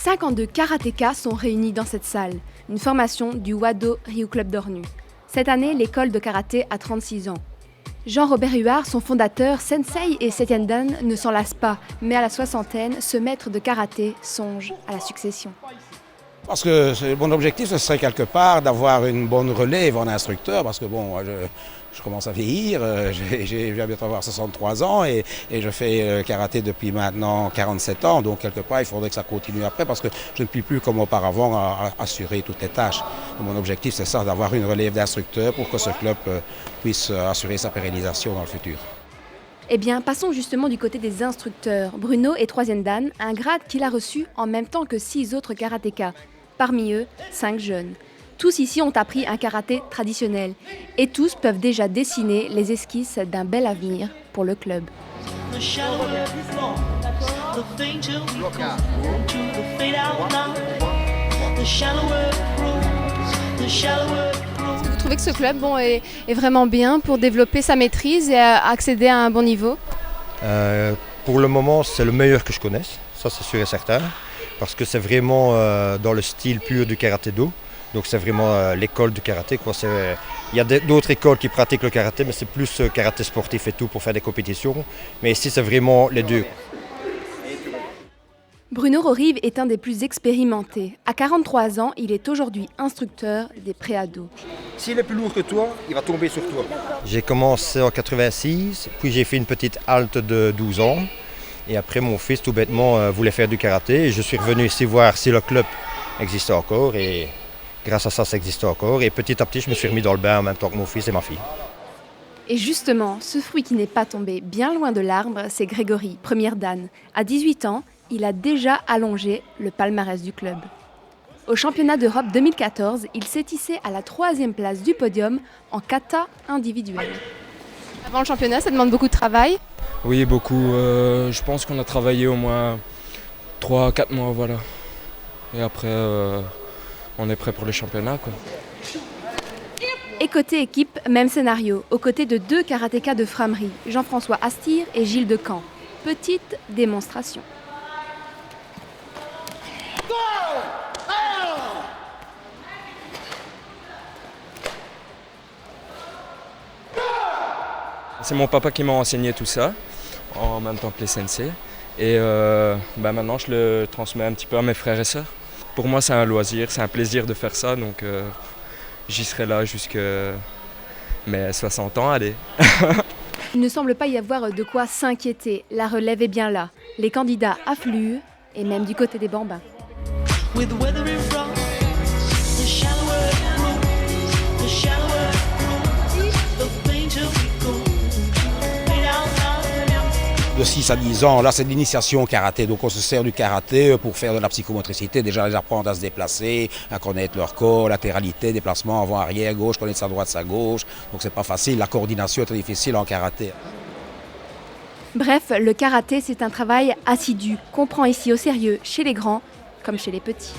52 karatékas sont réunis dans cette salle, une formation du Wado Ryu Club d'Ornu. Cette année, l'école de karaté a 36 ans. Jean-Robert Huard, son fondateur, Sensei et Setien Dan ne s'en lassent pas, mais à la soixantaine, ce maître de karaté songe à la succession. Parce que mon objectif, ce serait quelque part d'avoir une bonne relève en instructeur, parce que bon, je commence à vieillir, je viens bientôt avoir 63 ans et je fais karaté depuis maintenant 47 ans, donc quelque part il faudrait que ça continue après, parce que je ne puis plus comme auparavant assurer toutes les tâches. Donc, mon objectif, c'est ça, d'avoir une relève d'instructeurs pour que ce club puisse assurer sa pérennisation dans le futur. Eh bien, passons justement du côté des instructeurs. Bruno est 3e dan, un grade qu'il a reçu en même temps que 6 autres karatékas. Parmi eux, 5 jeunes. Tous ici ont appris un karaté traditionnel et tous peuvent déjà dessiner les esquisses d'un bel avenir pour le club. Qu'est-ce que vous trouvez que ce club est vraiment bien pour développer sa maîtrise et accéder à un bon niveau? Pour le moment, c'est le meilleur que je connaisse, ça c'est sûr et certain. Parce que c'est vraiment dans le style pur du karaté-do. Donc c'est vraiment l'école du karaté, quoi. Il y a d'autres écoles qui pratiquent le karaté, mais c'est plus karaté sportif et tout pour faire des compétitions. Mais ici, c'est vraiment les deux. Bruno Rorive est un des plus expérimentés. À 43 ans, il est aujourd'hui instructeur des préados. S'il est plus lourd que toi, il va tomber sur toi. J'ai commencé en 86, puis j'ai fait une petite halte de 12 ans. Et après, mon fils, tout bêtement, voulait faire du karaté. Et je suis revenu ici voir si le club existait encore. Et grâce à ça, ça existe encore. Et petit à petit, je me suis remis dans le bain en même temps que mon fils et ma fille. Et justement, ce fruit qui n'est pas tombé bien loin de l'arbre, c'est Grégory, 1er dan. À 18 ans, il a déjà allongé le palmarès du club. Au championnat d'Europe 2014, il s'est hissé à la 3e place du podium en kata individuel. Avant le championnat, ça demande beaucoup de travail. Oui, beaucoup. Je pense qu'on a travaillé au moins 3-4 mois, voilà. Et après, on est prêt pour le championnat, quoi. Et côté équipe, même scénario, aux côtés de 2 karatékas de Framery, Jean-François Astir et Gilles Decamp. Petite démonstration. C'est mon papa qui m'a enseigné tout ça, en même temps que les sensei. Et maintenant, je le transmets un petit peu à mes frères et sœurs. Pour moi, c'est un loisir, c'est un plaisir de faire ça, donc j'y serai là jusqu'à mes 60 ans, allez. Il ne semble pas y avoir de quoi s'inquiéter. La relève est bien là. Les candidats affluent, et même du côté des bambins. De 6 à 10 ans, là c'est de l'initiation au karaté, donc on se sert du karaté pour faire de la psychomotricité, déjà les apprendre à se déplacer, à connaître leur corps, latéralité, déplacement avant, arrière, gauche, connaître sa droite, sa gauche, donc c'est pas facile, la coordination est très difficile en karaté. Bref, le karaté c'est un travail assidu, qu'on prend ici au sérieux chez les grands comme chez les petits.